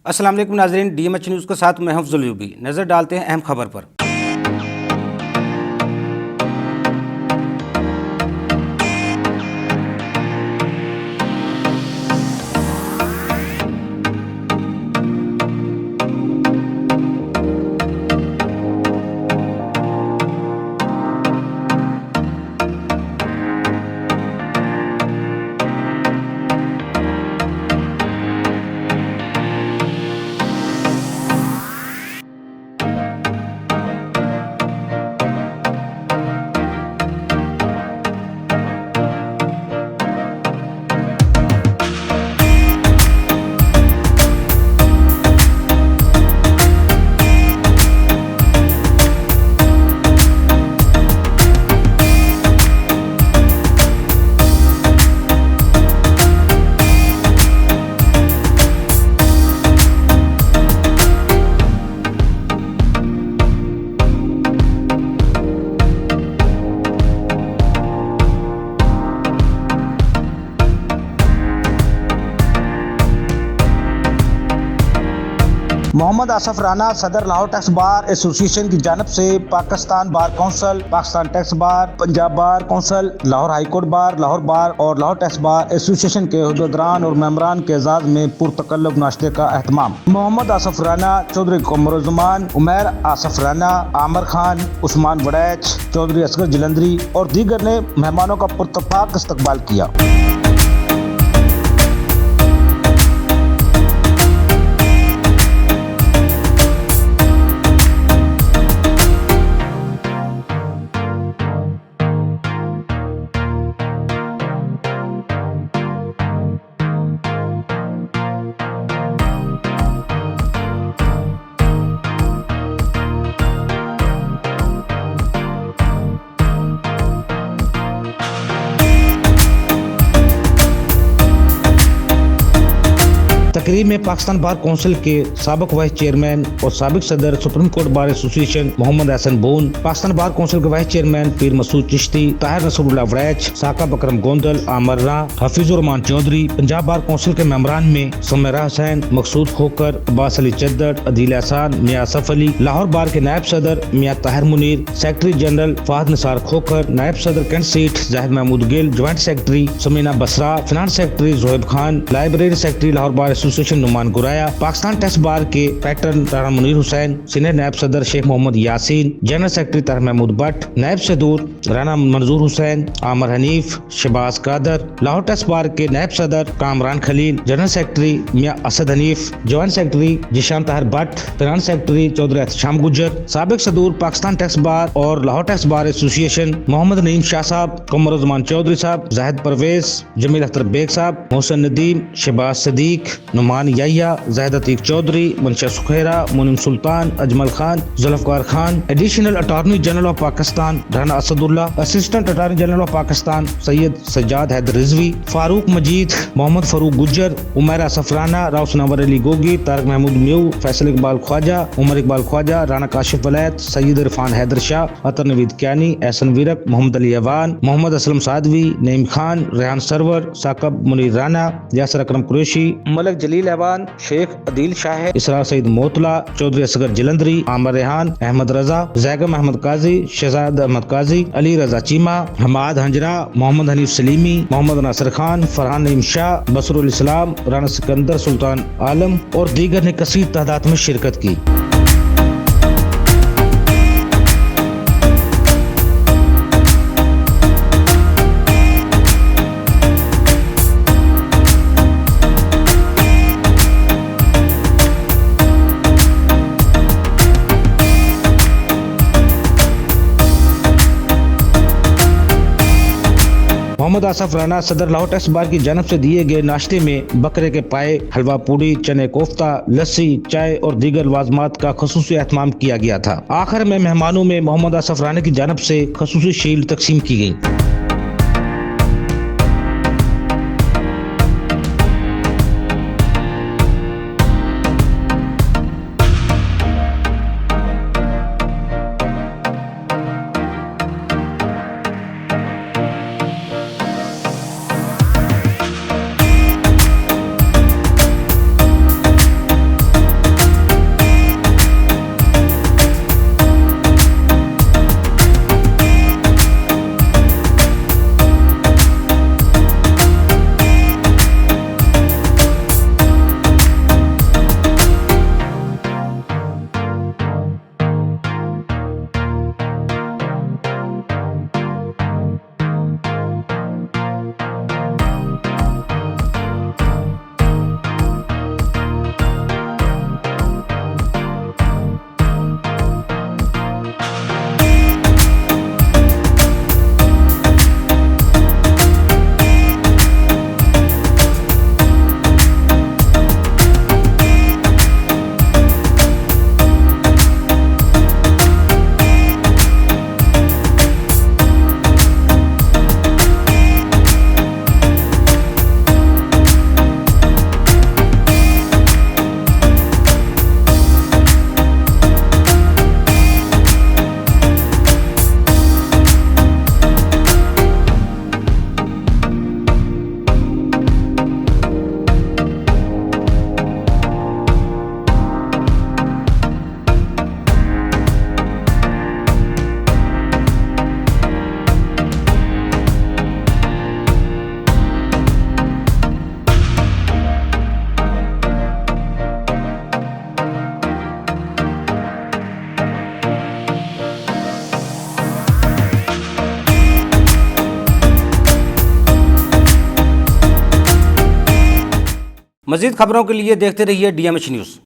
अस्सलाम वालेकुम नाज़रीन, DMH न्यूज़ के साथ मैं हफ्ज़ुल यूबी। नज़र डालते हैं अहम खबर पर। मोहम्मद आसफ राना सदर लाहौर टैक्स बार एसोसिएशन की जानब से Pakistan bar council, Pakistan tax बार, Punjab bar council, Lahore high court bar और लाहौर टैक्स बार एसोसिएशन के हुद्देदारान और मेंबरान के एजाज में पुरतकल्लुफ नाश्ते का एहतमाम। मोहम्मद आसफ राना, चौधरी कमरुज़्ज़मान, उमैर आसफ राना, आमिर खान, उस्मान वड़ैच, चौधरी असगर जलंधरी और दीगर ने मेहमानों का पुरतपाक इस्तकबाल किया। तकरीब में पाकिस्तान बार कौंसिल के साबिक वाइस चेयरमैन और साबिक सदर supreme court bar association Mohammad Hasan Bhoon, Pakistan bar council के vice chairman Pir Masood Chishti, Tahir Nasrullah Waraich, Saqib Akram Gondal, Amir Rana, Hafeezur Rehman Chaudhry, Punjab bar council के मेंबरान में सुमेरा हुसैन, मकसूद खोकर, अब्बास अली चद्दड़, अदील एहसान, मियां असफ अली, लाहौर बार के नायब सदर मियां ताहिर मुनीर, सेक्रेटरी जनरल फहद निसार खोकर, नायब सदर cantt seat Zahid Mahmood Gill, joint secretary Samina Basra, finance secretary Zohaib Khan, library secretary Lahore bar association Noman Guraya, Pakistan tax bar के पैटर्न राना मुनीर हुसैन, सीनियर नायब सदर शेख मोहम्मद यासीन, जनरल सेक्रेटरी ताहिर महमूद भट्ट, नायब सदूर राना मंजूर हुसैन, आमिर हनीफ, शहबाज कादर, लाहौर टैक्स बार के नायब सदर Kamran Khalil, general secretary Mian Asad Hanif, joint secretary Zeeshan Tahir Bhatt, finance secretary Chaudhry Ehtesham Gujjar, साबिक सदूर पाकिस्तान टैक्स बार और Lahore tax bar association Mohammad Naeem Shah sahab, Qamaruzzaman Chaudhry sahab, Zahid Pervez, Jameel Akhtar Baig sahab, Mohsin Nadeem, Shahbaz Sadiq, Numan Yahya, Zahid Atiq Chaudhary, Mansha Sukhera, Muneem Sultan, Ajmal Khan, Zulfiqar Khan, additional attorney general of Pakistan Rana Asadullah, assistant attorney general of Pakistan Syed Sajjad Haider Rizvi, Farooq Majeed, Mohammad Farooq Gujjar, Umair Asif Rana, Rao Sanawar Ali Gogi, Tariq Mahmood म्यू, फैसल इकबाल ख्वाजा, उमर इकबाल ख्वाजा, राना काशिफ वलैत, सैयद इरफान हैदर शाह, अतर नवीद क्यानी, एहसन वीरक, मोहम्मद अली अवान, मोहम्मद असलम सादवी, नईम खान, रेहान सरवर, साकिब मुनीर राना, यासर अकरम कुरैशी, मलक जलील अवान, शेख अदील शाह, इसरार सईद मोतला, चौधरी असगर जलंधरी, आमिर रेहान, अहमद रजा, जैगम अहमद काजी, शहजाद अहमद काजी, अली रजा चीमा, हमाद हंजरा, मोहम्मद हनीफ सलीमी, मोहम्मद नासिर खान, फरहान नईम शाह, बसरुल इस्लाम, राना सिकंदर सुल्तान आलम और दीगर ने कसीर तादाद में शिरकत की। मोहम्मद आसफ राना सदर लाहौर टैक्स बार की जानब से दिए गए नाश्ते में बकरे के पाए, हलवा पूड़ी, चने कोफ्ता, लस्सी, चाय और दीगर वाजमात का खसूसी एहतमाम किया गया था। आखिर में मेहमानों में मोहम्मद आसफ राना की जानब से खसूसी शील्ड तकसीम की गई। मजीद खबरों के लिए देखते रहिए DMH न्यूज़।